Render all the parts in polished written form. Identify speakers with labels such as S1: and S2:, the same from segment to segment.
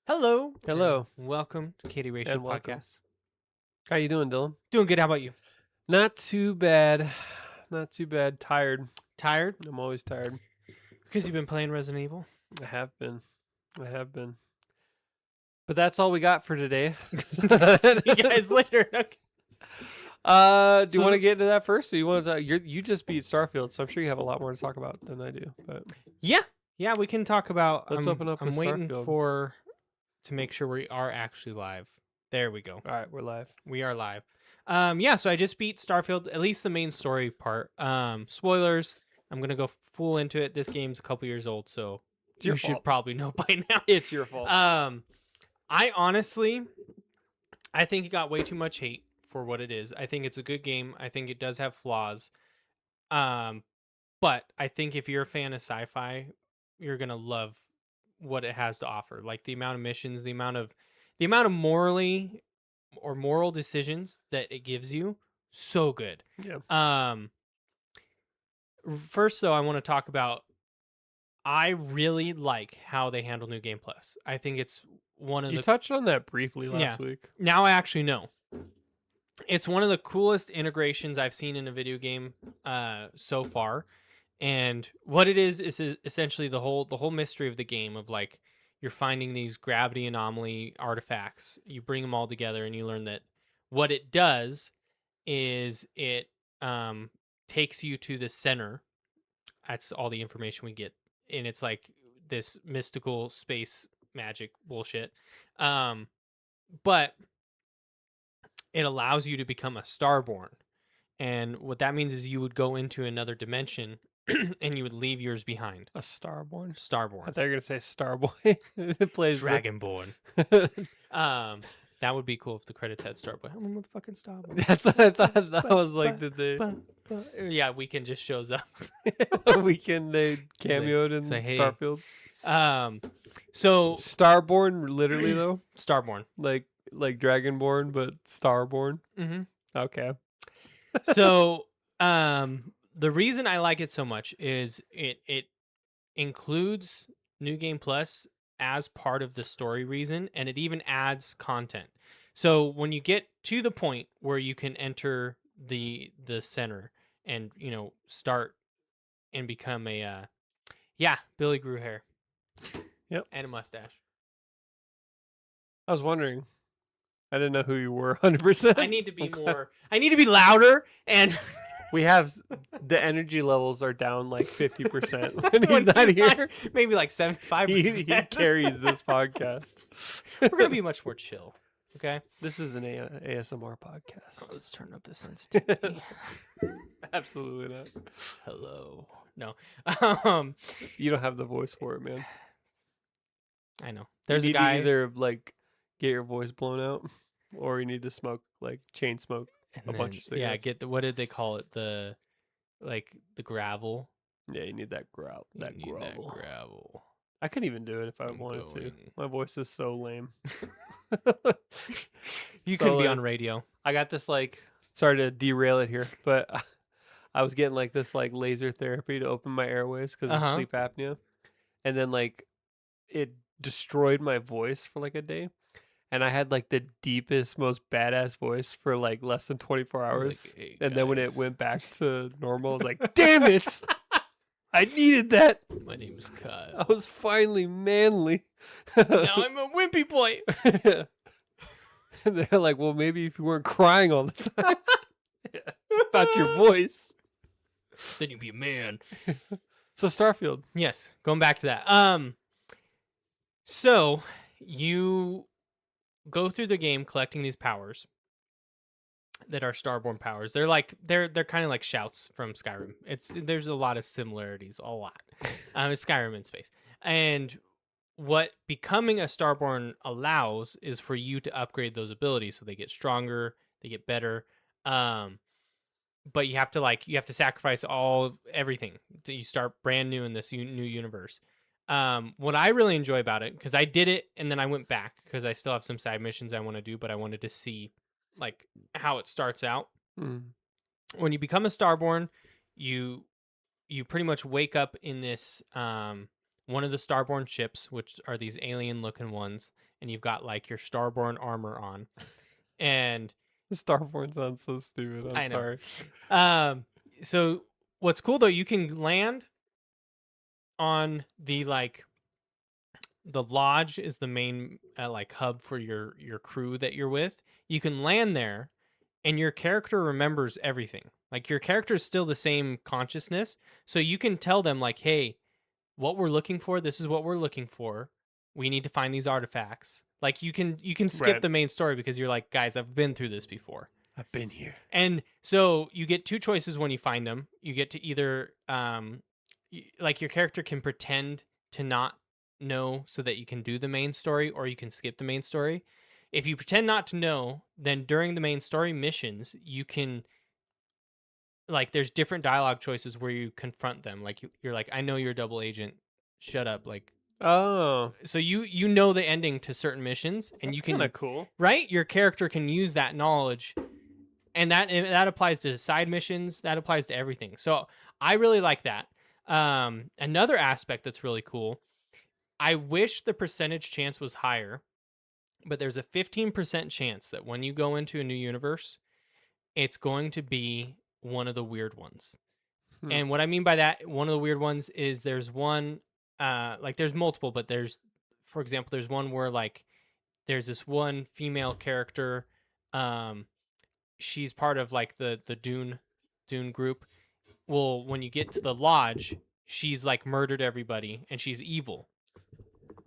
S1: Hello.
S2: Hello.
S1: Welcome to Katie Ratio
S2: And welcome.
S1: Podcast.
S2: How you doing, Dylan?
S1: Doing good. How about you?
S2: Not too bad. Not too bad. Tired.
S1: Tired?
S2: I'm always tired.
S1: Because you've been playing Resident Evil?
S2: I have been. But that's all we got for today.
S1: See you guys later. Okay.
S2: Do you want to get into that first? Or you want to? You just beat Starfield, so I'm sure you have a lot more to talk about than I do. But
S1: Yeah, we can talk about.
S2: Let's open up
S1: I'm
S2: with
S1: waiting
S2: Starfield.
S1: to make sure we are actually live. There we go.
S2: all right, we're live.
S1: We are live. Yeah, so I just beat Starfield, at least the main story part. Spoilers. I'm gonna go full into it. This game's a couple years old, so
S2: It's your
S1: you should
S2: fault.
S1: probably know by now.
S2: It's your fault.
S1: I honestly, I think it got way too much hate for what it is. I think it's a good game. I think it does have flaws. But I think if you're a fan of sci-fi, you're gonna love what it has to offer. Like the amount of missions, the amount of moral decisions that it gives you, so good.
S2: Yeah.
S1: First though, I want to talk about. I really like how they handle New Game Plus. I think it's one of
S2: You
S1: the.
S2: touched on that briefly last week.
S1: Now I actually know. It's one of the coolest integrations I've seen in a video game so far. And what it is essentially the whole mystery of the game of like you're finding these gravity anomaly artifacts. You bring them all together and you learn that what it does is it takes you to the center. That's all the information we get. And it's like this mystical space magic bullshit. But it allows you to become a starborn. And what that means is you would go into another dimension and you would leave yours behind.
S2: A Starborn. I
S1: Starborn.
S2: thought you were gonna say Starboy. It plays
S1: Dragonborn. That would be cool if the credits had Starboy. I'm a motherfucking Starboy.
S2: That's what I thought. That was like
S1: Yeah, Weekend just shows up.
S2: Weekend they cameoed in
S1: say, hey.
S2: Starfield.
S1: So
S2: Starborn, literally though,
S1: Starborn,
S2: like Dragonborn, but Starborn.
S1: Mm-hmm.
S2: Okay.
S1: So, the reason I like it so much is it includes New Game Plus as part of the story reason, and it even adds content. So when you get to the point where you can enter the center and start and become a Billy grew hair.
S2: Yep.
S1: And a mustache.
S2: I was wondering. I didn't know who you were 100%.
S1: I need to be more. I need to be louder, and
S2: we have the energy levels are down like 50% when he's not here.
S1: Maybe like 75%.
S2: He carries this podcast.
S1: We're gonna be much more chill. Okay.
S2: This is an ASMR podcast.
S1: Let's turn up the sensitivity.
S2: Absolutely not.
S1: Hello. No.
S2: You don't have the voice for it, man.
S1: I know. There's
S2: you
S1: a guy.
S2: To either like get your voice blown out, or you need to smoke like chain smoke a bunch of cigarettes.
S1: Yeah, what did they call it? The gravel.
S2: Yeah, you need that gravel. That
S1: gravel.
S2: I couldn't even do it if I wanted to. My voice is so lame.
S1: You couldn't be on radio.
S2: I got this sorry to derail it here, but I was getting like this laser therapy to open my airways because of sleep apnea, and then it destroyed my voice for like a day. And I had like the deepest, most badass voice for like less than 24 hours.
S1: Like, hey,
S2: and then when it went back to normal, I was like, damn it! I needed that.
S1: My name's Kyle.
S2: I was finally manly.
S1: Now I'm a wimpy boy.
S2: And they're like, well, maybe if you weren't crying all the time about your voice,
S1: then you'd be a man.
S2: So Starfield.
S1: Yes, going back to that. So you go through the game collecting these powers that are Starborn powers. They're kind of like shouts from Skyrim. There's a lot of similarities, a lot. It's Skyrim in space. And what becoming a Starborn allows is for you to upgrade those abilities so they get stronger, they get better. But you have to sacrifice everything. You start brand new in this new universe. What I really enjoy about it, because I did it and then I went back because I still have some side missions I want to do, but I wanted to see like how it starts out. When you become a Starborn, you pretty much wake up in this one one of the Starborn ships, which are these alien-looking ones, and you've got like your Starborn armor on, and
S2: Starborn sounds so stupid. I'm
S1: I know.
S2: sorry.
S1: So what's cool though, you can land on the like the lodge is the main like hub for your crew that you're with. You can land there, and your character remembers everything. Like your character is still the same consciousness, so you can tell them like, "Hey, what we're looking for. This is what we're looking for. We need to find these artifacts." Like you can skip
S2: Right.
S1: the main story because you're like, "Guys, I've been through this before."
S2: I've been here.
S1: And so you get two choices when you find them. You get to either like your character can pretend to not know so that you can do the main story, or you can skip the main story. If you pretend not to know, then during the main story missions, you can like there's different dialogue choices where you confront them. Like you're like, "I know you're a double agent. Shut up." Like
S2: Oh,
S1: so you know the ending to certain missions, and
S2: that's
S1: you
S2: kind
S1: can
S2: of cool.
S1: right your character can use that knowledge, and that applies to side missions, that applies to everything. So I really like that. Another aspect that's really cool, I wish the percentage chance was higher, but there's a 15% chance that when you go into a new universe, it's going to be one of the weird ones.
S2: Hmm.
S1: And what I mean by that, one of the weird ones is there's one like there's multiple, but there's, for example, there's one where like there's this one female character. um she's part of like the Dune group. Well, when you get to the lodge, she's like murdered everybody and she's evil.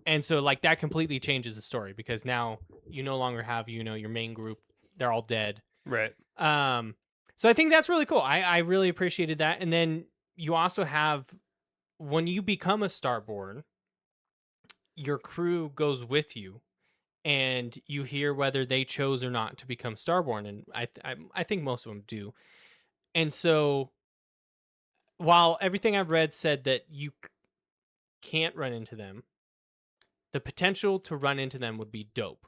S1: And so like that completely changes the story because now you no longer have, your main group. They're all dead.
S2: Right.
S1: Um so I think that's really cool. I really appreciated that. And then you also have, when you become a Starborn, your crew goes with you, and you hear whether they chose or not to become Starborn, and I think most of them do. And so while everything I've read said that you can't run into them, the potential to run into them would be dope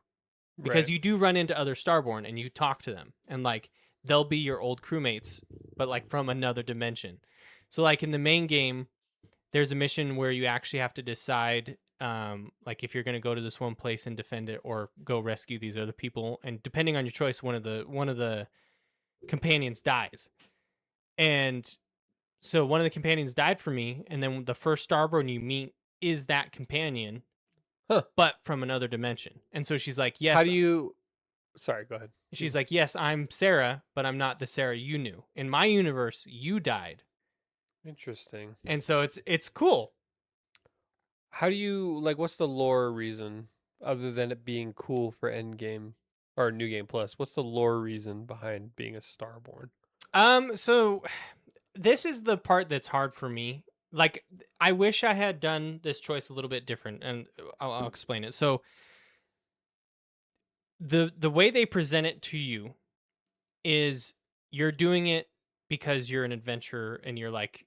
S1: because
S2: Right.
S1: you do run into other Starborn and you talk to them, and like they'll be your old crewmates, but like from another dimension. So like in the main game, there's a mission where you actually have to decide like if you're going to go to this one place and defend it or go rescue these other people, and depending on your choice, one of the companions dies. And so one of the companions died for me, and then the first Starborn you meet is that companion,
S2: Huh.
S1: but from another dimension. And so she's like,
S2: How
S1: "Yes."
S2: do you? Sorry. Go ahead.
S1: She's like, "Yes, I'm Sarah, but I'm not the Sarah you knew. In my universe, you died."
S2: Interesting.
S1: And so it's cool.
S2: How do you like? What's the lore reason other than it being cool for Endgame or New Game Plus? What's the lore reason behind being a Starborn?
S1: So this is the part that's hard for me. Like, I wish I had done this choice a little bit different, and I'll explain it. So the way they present it to you is you're doing it because you're an adventurer, and you're like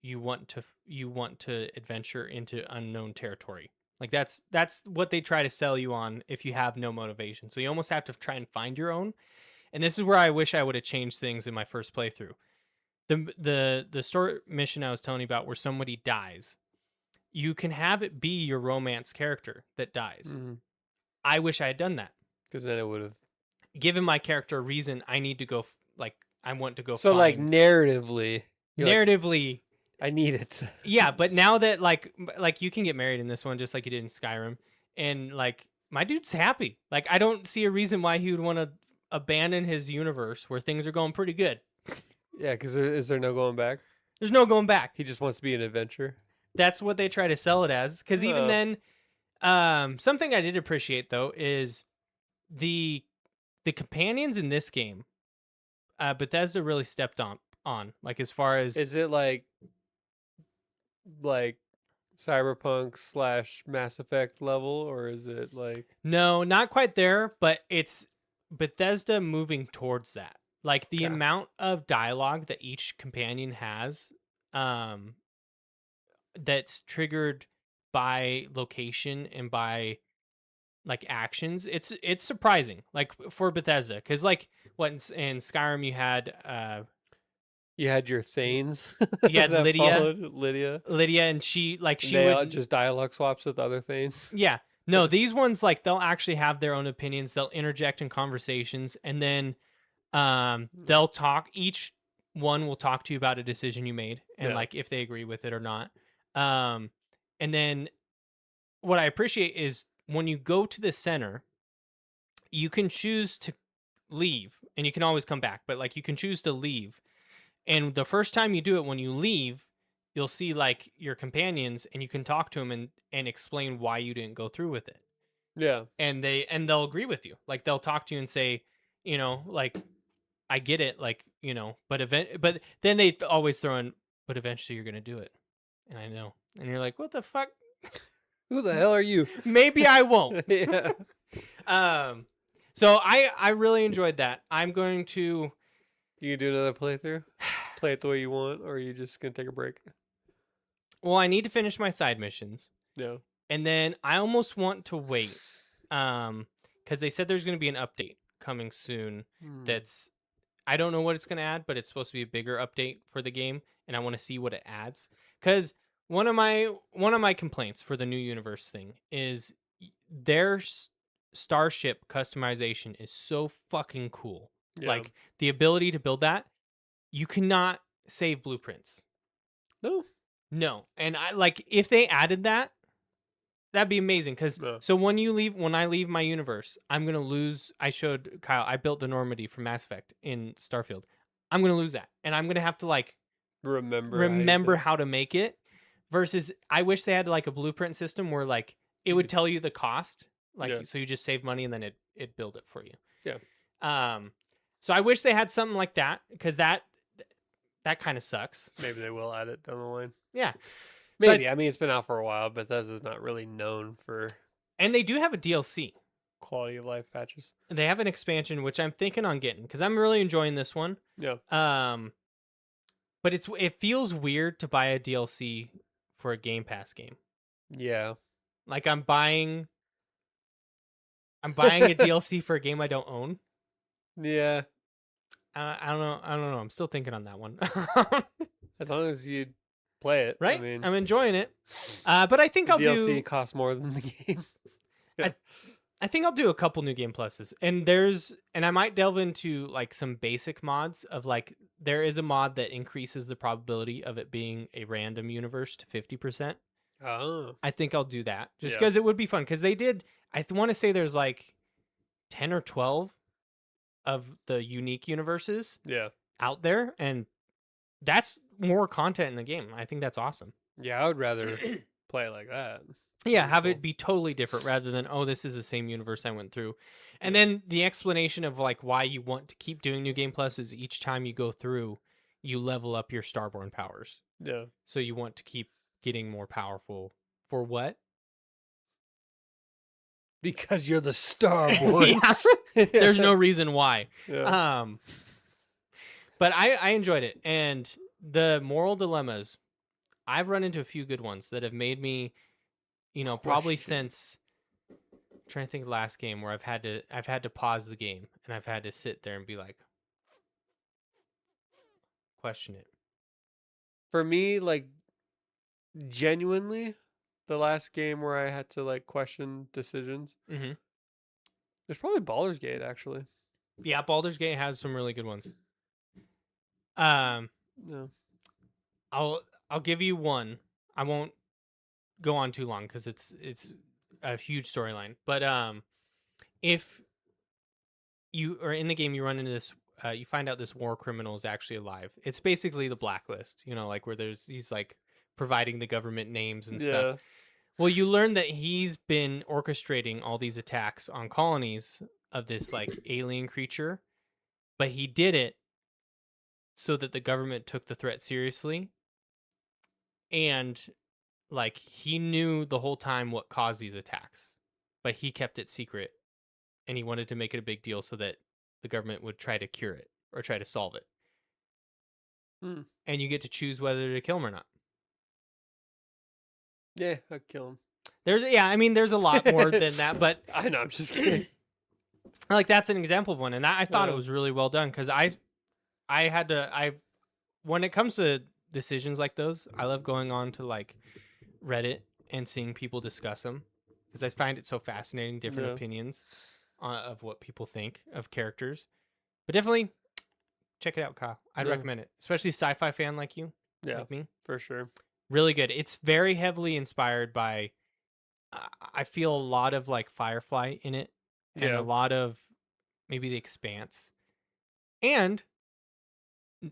S1: you want to adventure into unknown territory. Like that's what they try to sell you on if you have no motivation. So you almost have to try and find your own. And this is where I wish I would have changed things in my first playthrough. The story mission I was telling you about where somebody dies, you can have it be your romance character that dies.
S2: Mm-hmm.
S1: I wish I had done that.
S2: Because then it would have.
S1: Given my character a reason, I need to go like I want to go
S2: So like
S1: find
S2: narratively, you're like,
S1: narratively.
S2: I need it.
S1: Yeah, but now that like you can get married in this one just like you did in Skyrim, and like my dude's happy. Like I don't see a reason why he would want to abandon his universe where things are going pretty good.
S2: Yeah, because is there no going back?
S1: There's no going back.
S2: He just wants to be an adventurer.
S1: That's what they try to sell it as. Because even
S2: Oh,
S1: then, something I did appreciate though is the the companions in this game. Bethesda really stepped on like as far as
S2: is it like Cyberpunk slash Mass Effect level, or is it like
S1: no, not quite there, but it's Bethesda moving towards that. Like the
S2: okay?
S1: amount of dialogue that each companion has, um, that's triggered by location and by like actions, it's surprising like for Bethesda, because like what in Skyrim you had
S2: You had your Thanes
S1: You had
S2: that
S1: Lydia,
S2: followed Lydia.
S1: and she like
S2: And
S1: she
S2: they
S1: would
S2: just dialogue swaps with other Thanes.
S1: yeah. No, these ones like they'll actually have their own opinions. They'll interject in conversations, and then they'll talk. Each one will talk to you about a decision you made, and
S2: Yeah.
S1: like if they agree with it or not. Um, and then what I appreciate is when you go to the center, you can choose to leave, and you can always come back. But like you can choose to leave, and the first time you do it, when you leave, you'll see like your companions, and you can talk to them and explain why you didn't go through with it.
S2: Yeah.
S1: And they'll agree with you. Like they'll talk to you and say, like I get it, like, but then they always throw in, but eventually you're gonna do it. And I know. And you're like, what the fuck?
S2: Who the hell are you?
S1: Maybe I won't.
S2: Yeah.
S1: Um so I really enjoyed that. I'm going to
S2: You can do another playthrough? Play it the way you want, or are you just gonna take a break?
S1: well, I need to finish my side missions.
S2: No.
S1: And then I almost want to wait. Because they said there's gonna be an update coming soon that's I don't know what it's going to add, but it's supposed to be a bigger update for the game, and I want to see what it adds. Because one of my complaints for the new universe thing is their starship customization is so fucking cool.
S2: Yeah.
S1: Like the ability to build that, you cannot save blueprints.
S2: No.
S1: No, and I like if they added that, that'd be amazing. Because
S2: No.
S1: so when I leave my universe, I'm gonna lose. I showed Kyle. I built the Normandy from Mass Effect in Starfield. I'm gonna lose that, and I'm gonna have to like
S2: Remember
S1: how to make it. Versus, I wish they had like a blueprint system where like it would tell you the cost, like
S2: Yeah.
S1: so you just save money and then it build it for you.
S2: Yeah.
S1: So I wish they had something like that because that kind of sucks.
S2: Maybe they will add it down the line.
S1: Yeah.
S2: Maybe. I mean, it's been out for a while, but Bethesda's not really known for
S1: And they do have a DLC.
S2: quality of life patches.
S1: They have an expansion, which I'm thinking on getting because I'm really enjoying this one.
S2: Yeah.
S1: But it feels weird to buy a DLC for a Game Pass game.
S2: Yeah.
S1: Like I'm buying a DLC for a game I don't own.
S2: Yeah.
S1: I don't know. I'm still thinking on that one.
S2: As long as you play it,
S1: Right?
S2: I mean,
S1: I'm enjoying it. But I think I'll
S2: DLC
S1: do.
S2: costs more than the game.
S1: I think I'll do a couple new game pluses, and I might delve into like some basic mods of like there is a mod that increases the probability of it being a random universe to 50%.
S2: Oh.
S1: I think I'll do that just
S2: Yeah.
S1: because it would be fun. Because they did. Want to say there's like 10 or 12 of the unique universes
S2: Yeah.
S1: out there, and that's more content in the game. I think that's awesome.
S2: Yeah, I would rather play it like that.
S1: Yeah, have
S2: cool.
S1: it be totally different rather than this is the same universe I went through. And then the explanation of like why you want to keep doing new game plus is each time you go through, you level up your starborn powers.
S2: Yeah.
S1: So you want to keep getting more powerful. For what?
S2: Because you're the Starborn.
S1: Yeah. There's no reason why.
S2: Yeah.
S1: But I enjoyed it, and the moral dilemmas, I've run into a few good ones that have made me, probably since I'm trying to think of the last game where I've had to pause the game and I've had to sit there and be like, question it.
S2: For me, like, genuinely, the last game where I had to like question decisions, there's probably Baldur's Gate actually.
S1: Yeah, Baldur's Gate has some really good ones.
S2: Yeah.
S1: I'll give you one. I won't go on too long because it's a huge storyline. But if you are in the game, you run into this. You find out this war criminal is actually alive. It's basically the blacklist. Like where he's like providing the government names and stuff. Well, you learn that he's been orchestrating all these attacks on colonies of this like alien creature, but he did it so that the government took the threat seriously. And like he knew the whole time what caused these attacks, but he kept it secret, and he wanted to make it a big deal so that the government would try to cure it or try to solve it. And you get to choose whether to kill him or not.
S2: Yeah, I'd kill him.
S1: There's a lot more than that, but
S2: I know, I'm just kidding.
S1: Like that's an example of one, and I thought it was really well done because I when it comes to decisions like those, I love going on to like Reddit and seeing people discuss them because I find it so fascinating, different
S2: Yeah.
S1: opinions of what people think of characters. But definitely check it out, Kyle. I'd
S2: Yeah.
S1: recommend it, especially sci-fi fan like you,
S2: Yeah.
S1: like me.
S2: For sure.
S1: Really good. It's very heavily inspired by. I feel a lot of like Firefly in it, and a
S2: Yeah.
S1: lot of maybe The Expanse, and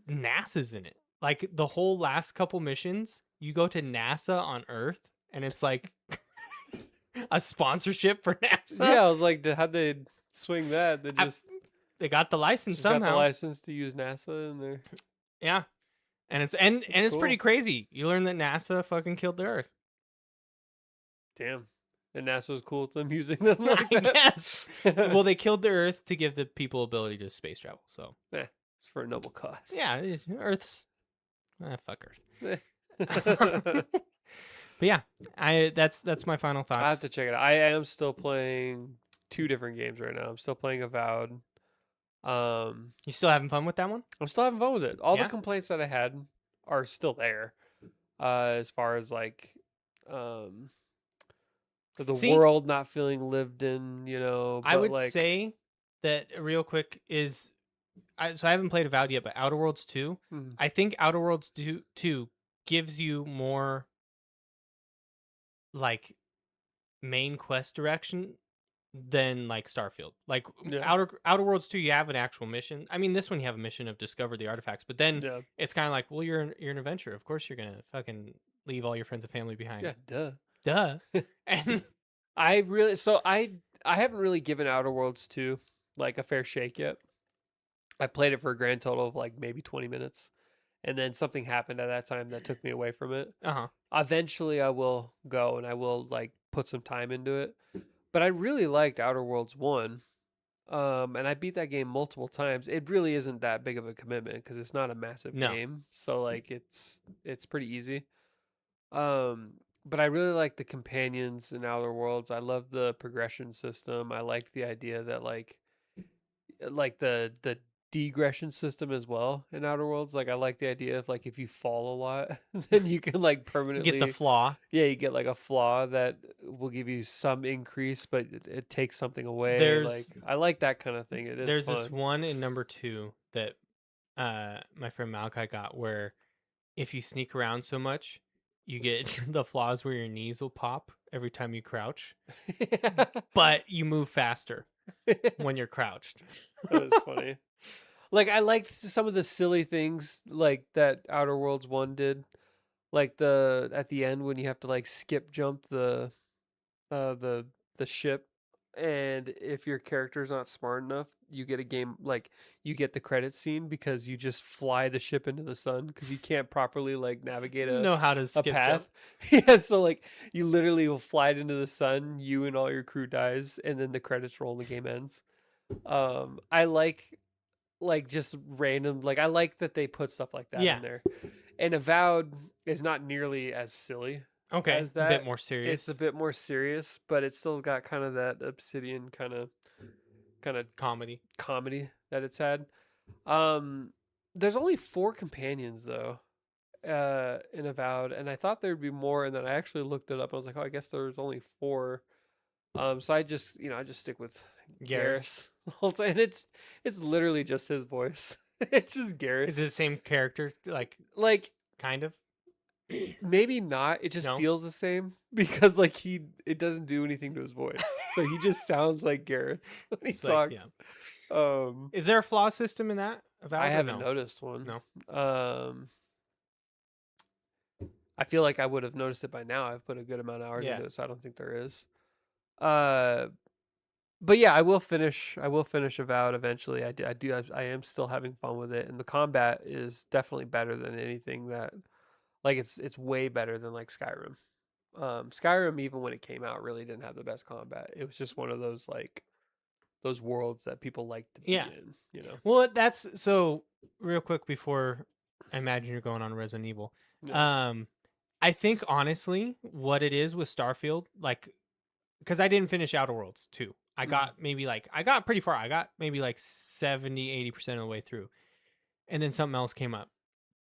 S1: NASA's in it. Like the whole last couple missions, you go to NASA on Earth, and it's like a sponsorship for NASA.
S2: Yeah. I was like, how'd they swing that? They
S1: I, they got the license
S2: just got the
S1: somehow.
S2: license to use NASA in there.
S1: Yeah, and it's pretty
S2: Cool.
S1: crazy. You learn that NASA fucking killed the Earth.
S2: Damn. And NASA's cool with them using them like
S1: I
S2: that.
S1: guess. Well, they killed the Earth to give the people ability to space travel. So
S2: It's for a noble cause.
S1: yeah, Earth's fuck
S2: Eh.
S1: Earth. But yeah, that's my final thoughts.
S2: I have to check it out. I am still playing 2 different games right now. I'm still playing Avowed.
S1: You still having fun with that one?
S2: I'm still having fun with it. All the
S1: Yeah?
S2: complaints that I had are still there. As far as like um the
S1: See,
S2: world not feeling lived in,
S1: I
S2: but
S1: would
S2: like
S1: say that real quick is so I haven't played Avowed yet, but Outer Worlds 2,
S2: mhm,
S1: I think Outer Worlds 2 gives you more like main quest direction than like Starfield. Like
S2: yeah,
S1: Outer Worlds 2 you have an actual mission. I mean this one you have a mission of discover the artifacts, but then
S2: yeah,
S1: it's kind of like, well you're an adventurer. Of course you're going to fucking leave all your friends and family behind.
S2: yeah, duh.
S1: Duh. And
S2: I haven't really given Outer Worlds 2 like a fair shake yet. I played it for a grand total of like maybe 20 minutes, and then something happened at that time that took me away from it.
S1: uh-huh.
S2: Eventually I will go and I will like put some time into it. But I really liked Outer Worlds 1. And I beat that game multiple times. It really isn't that big of a commitment because it's not a massive
S1: No.
S2: game. So like it's pretty easy. But I really like the companions in Outer Worlds. I love the progression system. I liked the idea that like the degression system as well in Outer Worlds. Like I like the idea of like if you fall a lot, then you can like
S1: Get the
S2: permanently,
S1: flaw.
S2: yeah, you get like a flaw that will give you some increase, but it takes something away. Like
S1: There's
S2: I like that kind of thing. It is
S1: there's this
S2: fun.
S1: one in number 2 that my friend Malachi got where if you sneak around so much, you get the flaws where your knees will pop every time you crouch, but you move faster when you're crouched.
S2: That was funny. Like I liked some of the silly things like that Outer Worlds 1 did. Like the at the end when you have to like skip jump uh the the ship, and if your character's not smart enough, you get a game like you get the credit scene because you just fly the ship into the sun because you can't properly like navigate
S1: Know how to
S2: a
S1: skip jump.
S2: path. Yeah, so like you literally will fly it into the sun, you and all your crew dies, and then the credits roll and the game ends. I like just random like I like that they put stuff like that
S1: Yeah.
S2: in there. And Avowed is not nearly as silly
S1: Okay.
S2: as
S1: A bit
S2: that.
S1: more serious.
S2: It's a bit more serious, but it's still got kind of that Obsidian kind of
S1: comedy.
S2: comedy that it's had. Um there's only 4 companions though in Avowed, and I thought there'd be more, and then I actually looked it up. I was like, oh, I guess there's only 4. So I just I just stick with
S1: Garrus.
S2: Garrus the whole time. And it's literally just his voice. It's just Garrus.
S1: Is it the same character?
S2: Like
S1: Kind of?
S2: maybe not. It just
S1: No?
S2: feels the same because like it doesn't do anything to his voice. So he just sounds like Garrus when he
S1: It's like,
S2: talks.
S1: Is there a flaw system in that?
S2: I
S1: Avowed or
S2: haven't
S1: no?
S2: noticed one.
S1: No.
S2: I feel like I would have noticed it by now. I've put a good amount of hours
S1: Yeah.
S2: into it, so I don't think there is. But yeah, I will finish. I will finish Avowed eventually. I am still having fun with it, and the combat is definitely better than anything that. Like it's way better than like Skyrim. Skyrim, even when it came out, really didn't have the best combat. It was just one of those like those worlds that people like to be
S1: Yeah.
S2: in. You know.
S1: Well, that's so real quick before I imagine you're going on Resident Evil.
S2: Yeah.
S1: I think honestly, what it is with Starfield, like, because I didn't finish Outer Worlds 2. I got maybe like I got pretty far. I got maybe like 70, 80% of the way through, and then something else came up.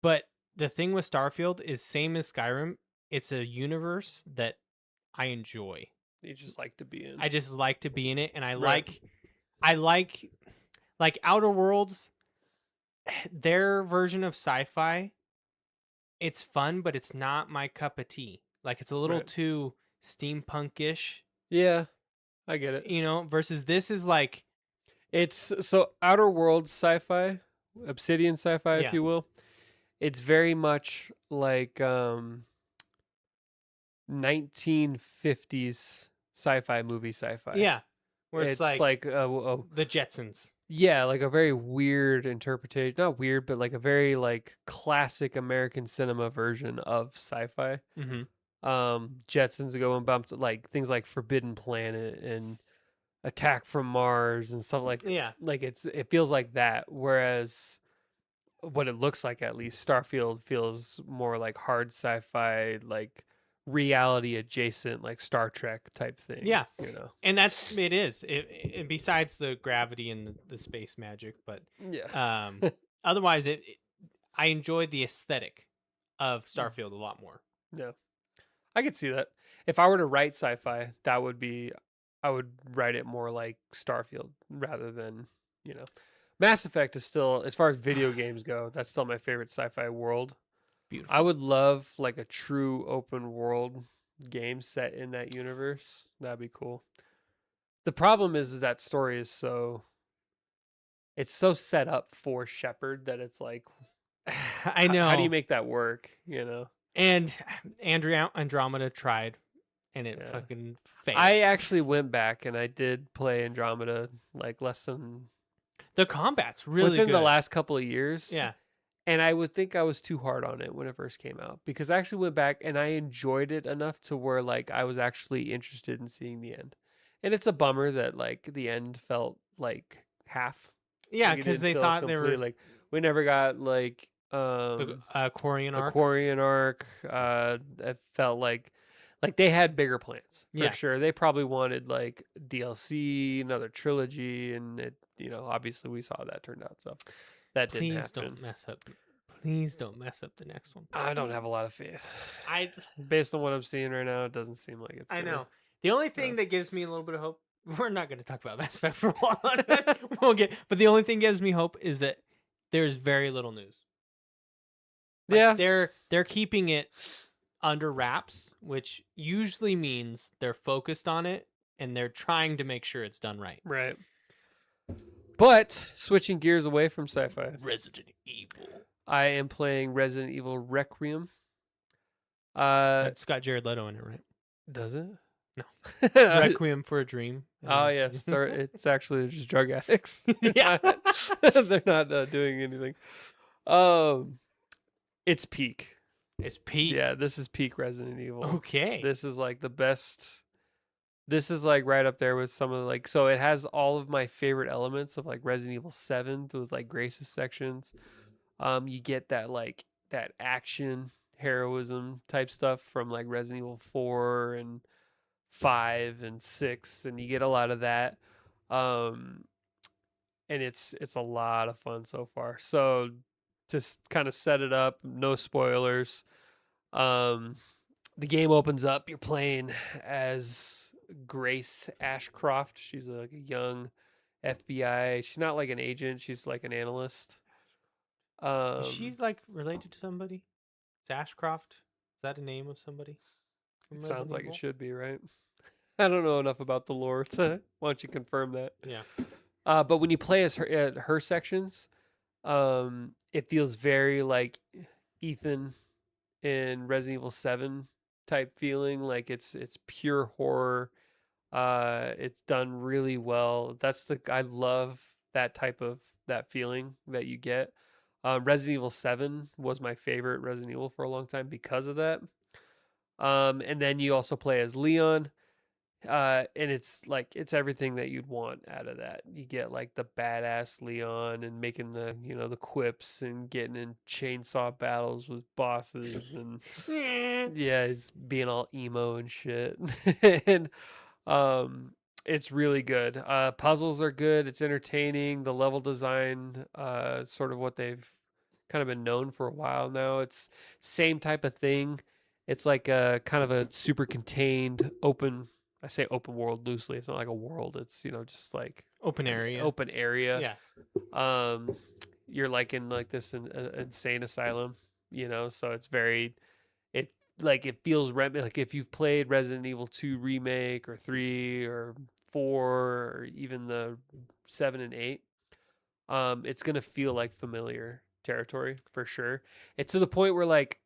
S1: But the thing with Starfield is same as Skyrim. It's a universe that I enjoy.
S2: You just like to be in.
S1: I just like to be in it, and
S2: Right.
S1: I like Outer Worlds. Their version of sci-fi, it's fun, but it's not my cup of tea. Like it's a little
S2: Right.
S1: too steampunkish,
S2: Yeah, I get it.
S1: versus this is like,
S2: It's so Outer Worlds sci-fi, Obsidian sci-fi, if
S1: yeah,
S2: you will. It's very much like 1950s sci-fi movie sci-fi.
S1: yeah, where it's
S2: It's
S1: like
S2: like a
S1: the Jetsons.
S2: yeah, like a very weird interpretation. Not weird, but like a very like classic American cinema version of sci-fi.
S1: Mm-hmm.
S2: Jetsons go and bumped like things like Forbidden Planet and Attack from Mars and stuff
S1: Yeah,
S2: like it feels like that. Whereas what it looks like, at least Starfield feels more like hard sci-fi, like reality adjacent, like Star Trek type thing.
S1: yeah,
S2: You know?
S1: and that's it is. Besides the gravity and the space magic, but
S2: Yeah.
S1: otherwise, I enjoyed the aesthetic of Starfield a lot more.
S2: Yeah. I could see that. If I were to write sci-fi, that would be I would write it more like Starfield rather than, you know. Mass Effect is still, as far as video games go, that's still my favorite sci-fi world. I
S1: Beautiful.
S2: would love like a true open world game set in that universe. That'd be cool. The problem is that story is so it's so set up for Shepard that it's like
S1: I
S2: how do you
S1: know.
S2: make that work, you know?
S1: And Andromeda tried, and it
S2: Yeah.
S1: fucking failed.
S2: I actually went back and I did play Andromeda like less than
S1: The combat's really
S2: within
S1: good.
S2: the last couple of years.
S1: Yeah.
S2: And I would think I was too hard on it when it first came out because I actually went back and I enjoyed it enough to where like I was actually interested in seeing the end. And it's a bummer that like the end felt like half.
S1: Yeah,
S2: Like it
S1: because
S2: didn't
S1: they
S2: feel
S1: thought they
S2: complete.
S1: were
S2: Like we never got like
S1: the Quarian arc.
S2: Aquarian arc. It felt like they had bigger plans for
S1: Yeah.
S2: sure. They probably wanted like DLC, another trilogy, and it obviously we saw that turned out. So that didn't
S1: Please
S2: happen.
S1: don't mess up. Please don't mess up the next one.
S2: I don't have a
S1: please.
S2: lot of faith.
S1: I
S2: Based on what I'm seeing right now, it doesn't seem like it's.
S1: I
S2: Gonna,
S1: know. The only thing that gives me a little bit of hope. We're not going to talk about Mass Effect for a while. We'll get, but the only thing gives me hope is that there's very little news. Like,
S2: yeah,
S1: they're keeping it under wraps, which usually means they're focused on it and they're trying to make sure it's done right.
S2: right. But switching gears away from sci-fi,
S1: Resident Evil.
S2: I am playing Resident Evil Requiem.
S1: It's got Jared Leto in it, right?
S2: Does it?
S1: No. Requiem for a Dream.
S2: Oh yes, it's actually just drug addicts.
S1: Yeah.
S2: They're not doing anything. It's peak.
S1: It's peak.
S2: Yeah, this is peak Resident Evil.
S1: Okay.
S2: This is like the best. This is like right up there with some of the like. So it has all of my favorite elements of like Resident Evil 7, those like Grace's sections. You get that like that action heroism type stuff from like Resident Evil 4 and 5 and 6, and you get a lot of that. Um, and it's a lot of fun so far. So just kind of set it up, no spoilers. Um, the game opens up. You're playing as Grace Ashcroft. She's like a young FBI. She's not like an agent. She's like an analyst.
S1: She's like related to somebody. Is Ashcroft? Is that a name of somebody?
S2: It sounds like it should be, right? I don't know enough about the lore. Why don't you confirm that?
S1: Yeah.
S2: But when you play as her sections, it feels very like Ethan in Resident Evil 7 type feeling. Like it's pure horror. It's done really well. I love that type of that feeling that you get. Resident Evil 7 was my favorite Resident Evil for a long time because of that. And then you also play as Leon. And it's like it's everything that you'd want out of that. You get like the badass Leon and making the the quips and getting in chainsaw battles with bosses and yeah, he's being all emo and shit. And it's really good. Puzzles are good. It's entertaining. The level design, sort of what they've kind of been known for a while now. It's same type of thing. It's like a kind of a super contained open. I say open world loosely. It's not like a world. It's just like
S1: Open
S2: an
S1: area.
S2: open area.
S1: Yeah.
S2: Um, you're like in like this insane asylum. So it's very it like it feels like if you've played Resident Evil 2 remake or 3 or 4 or even the 7 and 8, it's gonna feel like familiar territory for sure. It's to the point where like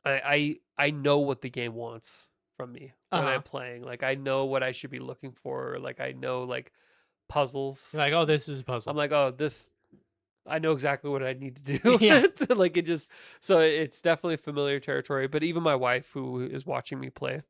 S2: I know what the game wants from me when
S1: Uh-huh.
S2: I'm playing. Like I know what I should be looking for. Like I know like puzzles.
S1: You're like, oh, this is a
S2: I'm
S1: puzzle.
S2: like, oh, this I know exactly what I need to
S1: Yeah.
S2: do. Like it just so it's definitely familiar territory. But even my wife, who is watching me play,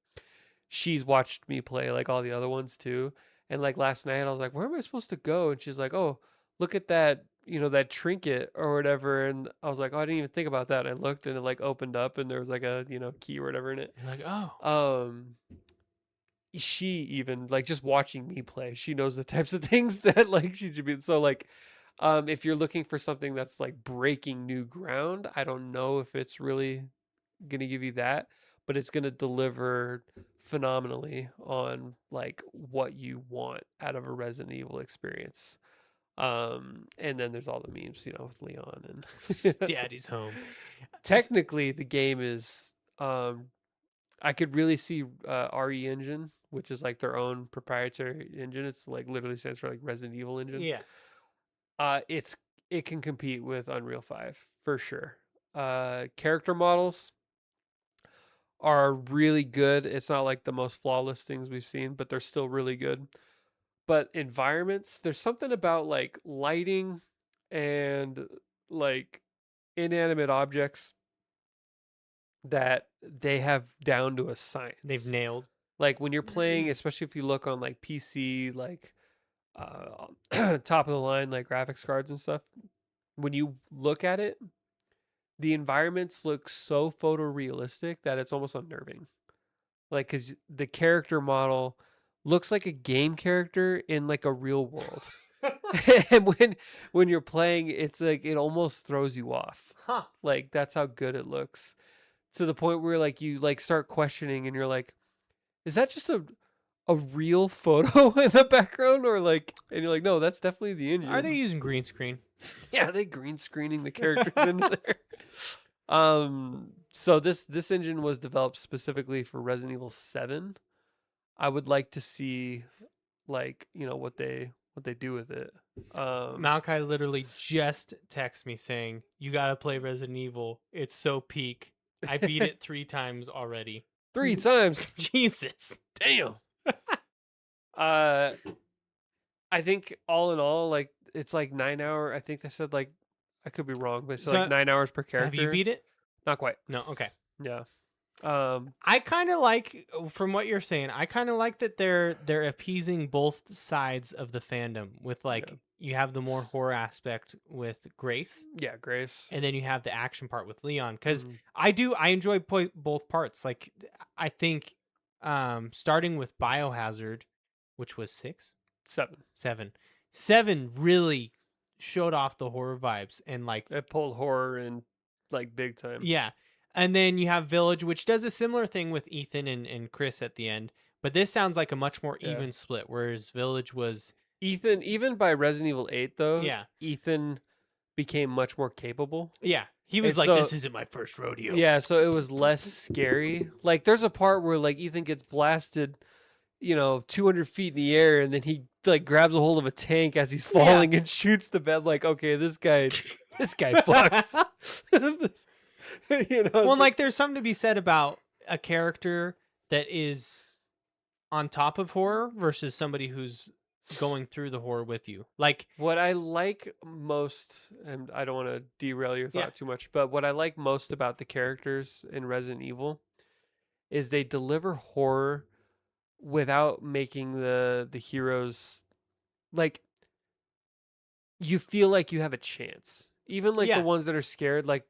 S2: she's watched me play like all the other ones too. And like last night, I was like, "Where am I supposed to go?" And she's like, "Oh, look at that, that trinket or whatever." And I was like, "Oh, I didn't even think about that." And I looked, and it like opened up, and there was like a key or whatever in it.
S1: You're like, oh.
S2: She even like just watching me play, she knows the types of things that like she should be. So like, if you're looking for something that's like breaking new ground, I don't know if it's really gonna give you that, but it's gonna deliver phenomenally on like what you want out of a Resident Evil experience. And then there's all the memes, with Leon and
S1: Daddy's home.
S2: technically the game is I could really see RE Engine, which is like their own proprietary engine. It's like literally stands for like Resident Evil Engine.
S1: Yeah.
S2: It can compete with Unreal 5 for sure. Character models are really good. It's not like the most flawless things we've seen, but they're still really good. But environments, there's something about like lighting and like inanimate objects that they have down to a
S1: They've
S2: science.
S1: nailed.
S2: Like when you're playing, especially if you look on like PC, like top of the line, like graphics cards and stuff, when you look at it, the environments look so photorealistic that it's almost unnerving. Like, because the character model looks like a game character in like a real world. And when you're playing, it's like it almost throws you off.
S1: Huh.
S2: Like that's how good it looks. To the point where like you like start questioning and you're like, is that just a real photo in the background? Or like, and you're like, no, that's definitely the engine.
S1: Are they using green screen?
S2: Yeah, they green screening the characters into there. So this engine was developed specifically for Resident Evil 7. I would like to see like, what they do with it.
S1: Malachi literally just texted me saying, "You gotta play Resident Evil. It's so peak. I beat it 3 times already."
S2: 3 times.
S1: Jesus.
S2: Damn. I think all in all, like it's like 9 hour. I think they said like I could be wrong, but it's
S1: So,
S2: like 9 hours per
S1: have
S2: character.
S1: you beat it?
S2: Not quite.
S1: No. Okay.
S2: Yeah.
S1: I kind of like, from what you're saying, I kind of like that they're appeasing both sides of the fandom with like
S2: Yeah.
S1: you have the more horror aspect with Grace,
S2: Yeah, Grace.
S1: and then you have the action part with Leon. Because
S2: Mhm.
S1: I enjoy both parts. Like I think starting with Biohazard, which was 6,
S2: 7.
S1: 7 really showed off the horror vibes and like
S2: It pulled horror in like big time.
S1: yeah. And then you have Village, which does a similar thing with Ethan and Chris at the end. But this sounds like a much more
S2: Yeah.
S1: even split, whereas Village was
S2: Ethan, even by Resident Evil 8 though,
S1: yeah.
S2: Ethan became much more capable.
S1: Yeah. He was
S2: And
S1: like,
S2: so-
S1: this isn't my first rodeo.
S2: Yeah, so it was less scary. Like there's a part where like Ethan gets blasted, 200 feet in the air, and then he like grabs a hold of a tank as he's falling and shoots the bed. Like, okay, this guy fucks.
S1: Well, like there's something to be said about a character that is on top of horror versus somebody who's going through the horror with you. Like
S2: what I like most, and I don't want to derail your thought too much, but what I like most about the characters in Resident Evil is they deliver horror without making the heroes like you feel like you have a chance. Even like the ones that are scared, like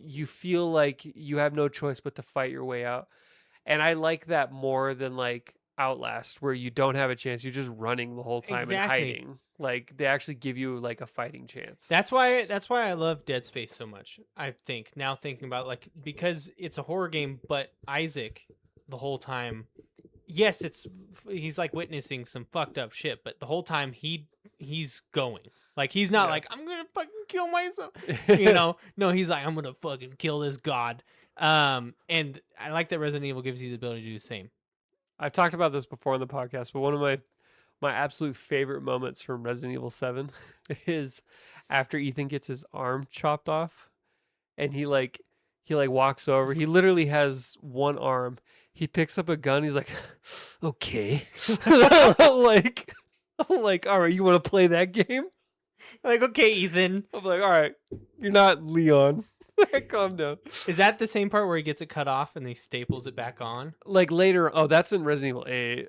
S2: you feel like you have no choice but to fight your way out. And I like that more than like Outlast where you don't have a chance. You're just running the whole time and
S1: Exactly.
S2: hiding. Like they actually give you like a fighting chance.
S1: That's why I love Dead Space so much. I think now thinking about like because it's a horror game, but Isaac the whole time. Yes, he's like witnessing some fucked up shit, but the whole time he's going. Like he's not
S2: Yeah.
S1: like I'm gonna fucking kill myself. You know? No, he's like I'm gonna fucking kill this god. And I like that Resident Evil gives you the ability to do the same.
S2: I've talked about this before on the podcast, but one of my absolute favorite moments from Resident Evil 7 is after Ethan gets his arm chopped off and he walks over. He literally has one arm. He picks up a gun. He's like, "Okay." like like, "All right, you want to play that game?"
S1: Like, okay, Ethan.
S2: I'm like, "All right. You're not Leon." Calm down.
S1: Is that the same part where he gets it cut off and he staples it back on?
S2: Like later, oh, that's in Resident Evil 8,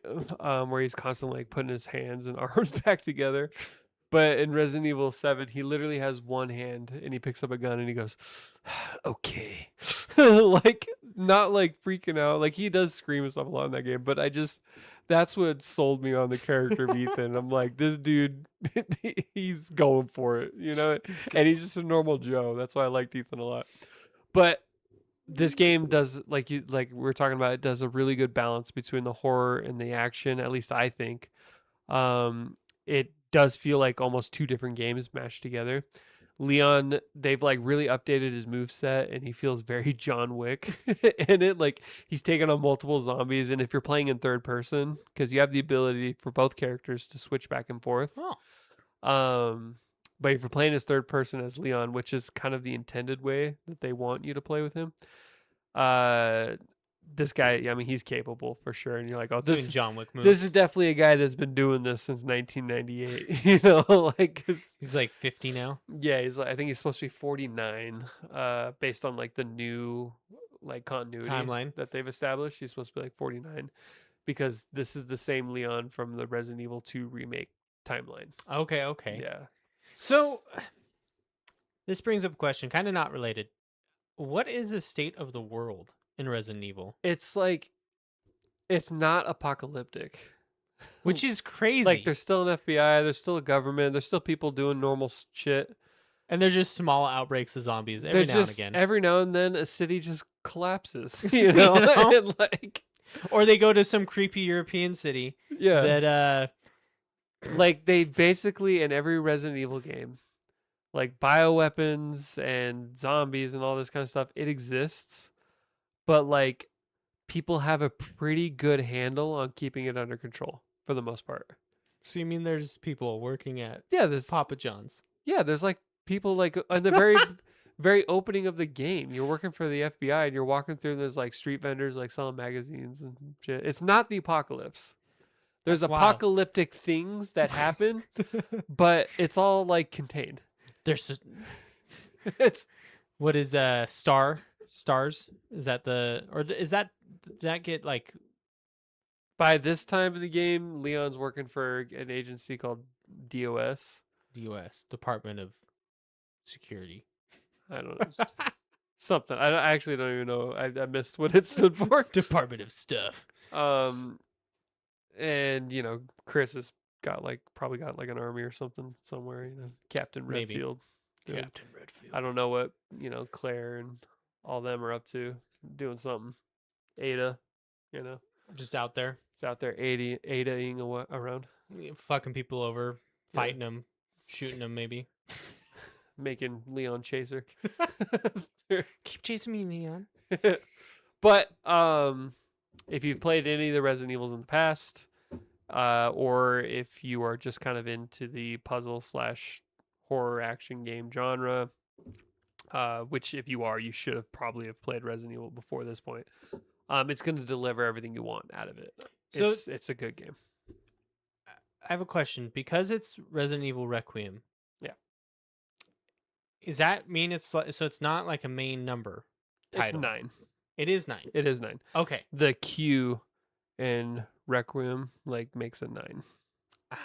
S2: where he's constantly like putting his hands and arms back together. But in Resident Evil 7, he literally has one hand and he picks up a gun and he goes, "Okay." Like, not like freaking out. Like, he does scream and stuff a lot in that game, but that's what sold me on the character of Ethan. I'm like, this dude, he's going for it, you know? And he's just a normal Joe. That's why I liked Ethan a lot. But this game does, like we were talking about, it does a really good balance between the horror and the action, at least I think. It does feel like almost two different games mashed together. Leon, they've like really updated his move set and he feels very John Wick in it. Like he's taken on multiple zombies, and if you're playing in third person, because you have the ability for both characters to switch back and forth.
S1: Oh.
S2: But if you're playing as third person as Leon, which is kind of the intended way that they want you to play with him, uh this guy, I mean, he's capable for sure. And you're like, oh,
S1: Doing John Wick moves.
S2: this is definitely a guy that's been doing this since 1998. You know, like
S1: he's like 50 now.
S2: Yeah, he's like, I think he's supposed to be 49, based on like the new like continuity
S1: Timeline
S2: that they've established. He's supposed to be like 49 because this is the same Leon from the Resident Evil 2 remake timeline.
S1: Okay.
S2: Yeah.
S1: So this brings up a question, kind of not related. What is the state of the world in Resident Evil?
S2: It's like, it's not apocalyptic.
S1: Which is crazy.
S2: Like there's still an FBI, there's still a government, there's still people doing normal shit.
S1: And there's just small outbreaks of zombies every now and again.
S2: Every now and then a city just collapses, you know? And like,
S1: or they go to some creepy European city.
S2: Yeah.
S1: That
S2: like they basically in every Resident Evil game, like bioweapons and zombies and all this kind of stuff, it exists. But like people have a pretty good handle on keeping it under control for the most part.
S1: So you mean there's people working at
S2: there's
S1: Papa John's?
S2: Yeah, there's like people like in the very very opening of the game, you're working for the FBI and you're walking through and there's like street vendors like selling magazines and shit. It's not the apocalypse. There's apocalyptic things that happen, but it's all like contained.
S1: There's
S2: it's
S1: what is stars? Is that did that get like
S2: by this time of the game, Leon's working for an agency called DOS.
S1: DOS, Department of Security.
S2: I don't know. Something. I actually don't even know. I missed what it stood for.
S1: Department of Stuff.
S2: And you know, Chris has probably got like an army or something somewhere. You know, Captain Redfield.
S1: Maybe. Captain Redfield.
S2: I don't know what Claire and all them are up to, doing something. Ada,
S1: just out there.
S2: It's out there, Ada-ing around,
S1: fucking people over, fighting them, shooting them, maybe.
S2: Making Leon chaser.
S1: Keep chasing me, Leon.
S2: But if you've played any of the Resident Evils in the past, or if you are just kind of into the puzzle / horror action game genre, which if you are, you should have probably played Resident Evil before this point. It's going to deliver everything you want out of it. So it's a good game.
S1: I have a question. Because it's Resident Evil Requiem.
S2: Yeah.
S1: Does that mean so it's not like a main number title?
S2: It's 9.
S1: It is 9.
S2: It is 9.
S1: Okay.
S2: The Q in Requiem makes a 9.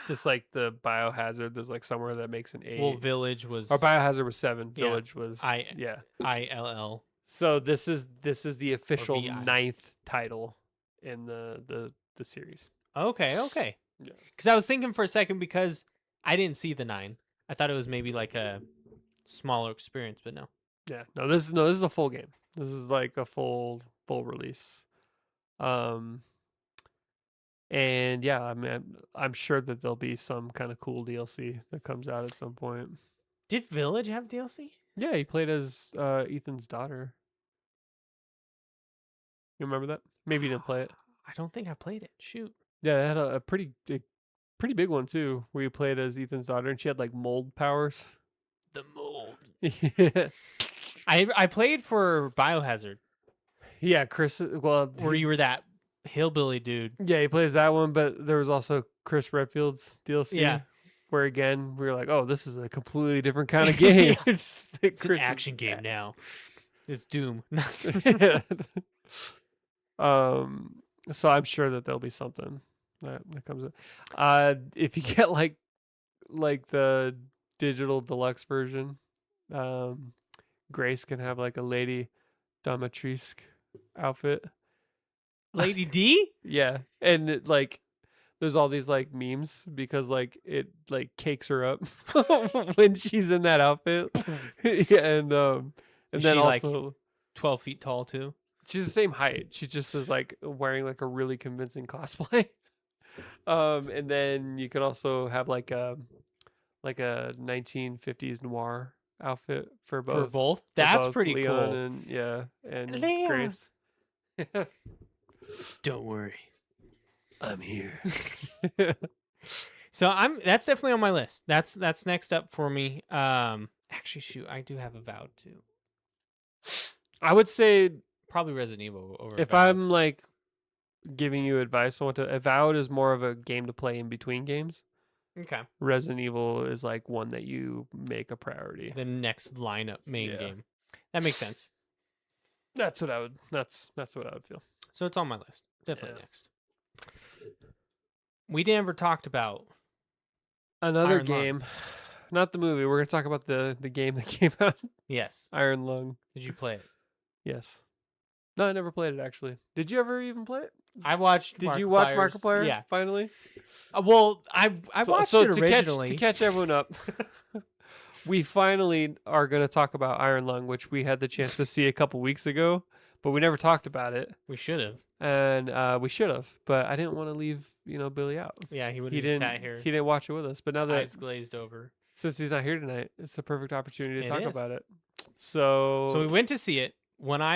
S2: Just like the Biohazard, there's like somewhere that makes an 8.
S1: Well, Village was...
S2: Or Biohazard was 7. Village was...
S1: ILL.
S2: So this is the official 9th title in the series.
S1: Okay.
S2: Yeah.
S1: Because I was thinking for a second because I didn't see the 9. I thought it was maybe like a smaller experience, but no.
S2: Yeah. No, this is a full game. This is like a full release. Um and yeah, I mean I'm sure that there'll be some kind of cool DLC that comes out at some point.
S1: Did Village have DLC?
S2: Yeah, he played as Ethan's daughter. You remember that? Maybe you didn't play it.
S1: I don't think I played it. Shoot.
S2: Yeah, it had a pretty big one too, where you played as Ethan's daughter, and she had like mold powers.
S1: The mold.
S2: Yeah,
S1: I played for Biohazard,
S2: yeah. Chris, well,
S1: where you were that hillbilly dude.
S2: yeah, he plays that one, but there was also Chris Redfield's DLC.
S1: Yeah.
S2: Where again we were like, oh, this is a completely different kind of game.
S1: It's an action game now. It's Doom.
S2: Yeah. So I'm sure that there'll be something that comes up. If you get like the digital deluxe version, Grace can have like a lady dominatrice outfit.
S1: Lady D?
S2: Yeah, and like there's all these like memes because like it like cakes her up when she's in that outfit. Yeah, and
S1: Is
S2: then
S1: she, like,
S2: also
S1: 12 feet tall too.
S2: she's the same height. She just is like wearing like a really convincing cosplay. And then you could also have like a 1950s noir outfit for both.
S1: For both? That's
S2: both
S1: pretty
S2: Leon
S1: cool.
S2: and
S1: Leon.
S2: Grace.
S1: Don't worry.
S2: I'm here.
S1: So that's definitely on my list. That's next up for me. Actually shoot, I do have Avowed too.
S2: I would say
S1: Probably Resident Evil over
S2: if
S1: Avowed.
S2: I'm like giving you advice on what to, Avowed is more of a game to play in between games.
S1: Okay.
S2: Resident Evil is like one that you make a priority.
S1: The next lineup main
S2: Yeah.
S1: game. That makes sense.
S2: That's what I would feel.
S1: So it's on my list. Definitely
S2: Yeah.
S1: next. We never talked about
S2: Another
S1: Iron Lung.
S2: game, not the movie. We're gonna talk about the game that came out.
S1: Yes.
S2: Iron Lung.
S1: Did you play it?
S2: Yes. No, I never played it actually. Did you ever even play it?
S1: I watched.
S2: Did you watch
S1: Markiplier's-
S2: Markiplier?
S1: Yeah.
S2: Finally.
S1: Well, I watched it originally.
S2: To catch everyone up, we finally are going to talk about Iron Lung, which we had the chance to see a couple weeks ago, but we never talked about it,
S1: We should have.
S2: and we should have. But I didn't want to leave Billy out.
S1: Yeah, he would
S2: He
S1: have just
S2: didn't.
S1: sat here,
S2: He didn't watch it with us. But now that
S1: eyes glazed over.
S2: since he's not here tonight, it's a perfect opportunity to
S1: It
S2: talk
S1: is.
S2: about it. So
S1: So we went to see it. When I